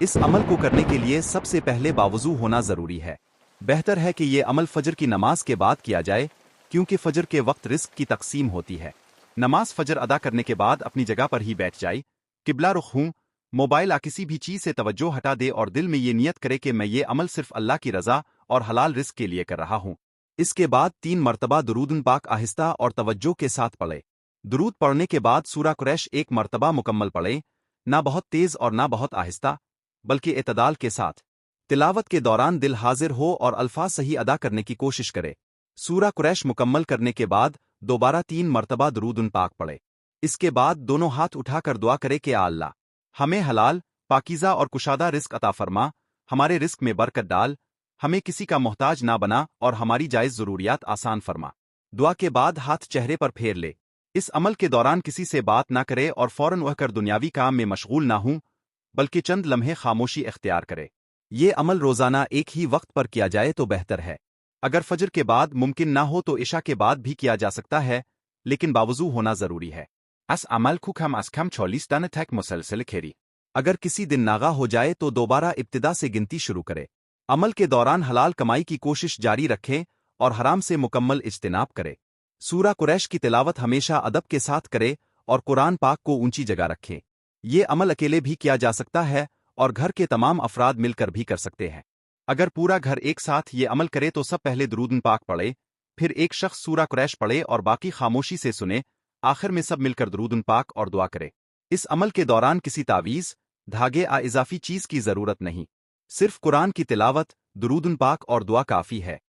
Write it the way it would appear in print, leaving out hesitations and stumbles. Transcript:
اس عمل کو کرنے کے لیے سب سے پہلے باوضو ہونا ضروری ہے۔ بہتر ہے کہ یہ عمل فجر کی نماز کے بعد کیا جائے، کیونکہ فجر کے وقت رزق کی تقسیم ہوتی ہے۔ نماز فجر ادا کرنے کے بعد اپنی جگہ پر ہی بیٹھ جائے، قبلہ رخ ہوں، موبائل کسی بھی چیز سے توجہ ہٹا دے اور دل میں یہ نیت کرے کہ میں یہ عمل صرف اللہ کی رضا اور حلال رزق کے لیے کر رہا ہوں۔ اس کے بعد 3 مرتبہ درود پاک آہستہ اور توجہ کے ساتھ پڑھے۔ درود پڑھنے کے بعد سورہ قریش 1 مرتبہ مکمل پڑھے، نہ بہت تیز اور نہ بہت آہستہ، بلکہ اعتدال کے ساتھ۔ تلاوت کے دوران دل حاضر ہو اور الفاظ صحیح ادا کرنے کی کوشش کرے۔ سورہ قریش مکمل کرنے کے بعد دوبارہ 3 مرتبہ درود پاک پڑھے۔ اس کے بعد دونوں ہاتھ اٹھا کر دعا کرے کہ یا اللہ، ہمیں حلال، پاکیزہ اور کشادہ رزق عطا فرما، ہمارے رزق میں برکت ڈال، ہمیں کسی کا محتاج نہ بنا اور ہماری جائز ضروریات آسان فرما۔ دعا کے بعد ہاتھ چہرے پر پھیر لے۔ اس عمل کے دوران کسی سے بات نہ کرے اور فوراً اٹھ کر دنیاوی کام میں مشغول نہ ہوں، بلکہ چند لمحے خاموشی اختیار کرے۔ یہ عمل روزانہ ایک ہی وقت پر کیا جائے تو بہتر ہے۔ اگر فجر کے بعد ممکن نہ ہو تو عشاء کے بعد بھی کیا جا سکتا ہے، لیکن باوضو ہونا ضروری ہے۔ اس عمل کو کم از کم 40 دن تک مسلسل کرے۔ اگر کسی دن ناغا ہو جائے تو دوبارہ ابتدا سے گنتی شروع کرے۔ عمل کے دوران حلال کمائی کی کوشش جاری رکھیں اور حرام سے مکمل اجتناب کرے۔ سورہ قریش کی تلاوت ہمیشہ ادب کے ساتھ کرے اور قرآن پاک کو اونچی جگہ رکھیں۔ یہ عمل اکیلے بھی کیا جا سکتا ہے اور گھر کے تمام افراد مل کر بھی کر سکتے ہیں۔ اگر پورا گھر ایک ساتھ یہ عمل کرے تو سب پہلے درود پاک پڑھے، پھر ایک شخص سورہ قریش پڑھے اور باقی خاموشی سے سنے، آخر میں سب مل کر درود پاک اور دعا کرے۔ اس عمل کے دوران کسی تعویذ، دھاگے اضافی چیز کی ضرورت نہیں، صرف قرآن کی تلاوت، درود پاک اور دعا کافی ہے۔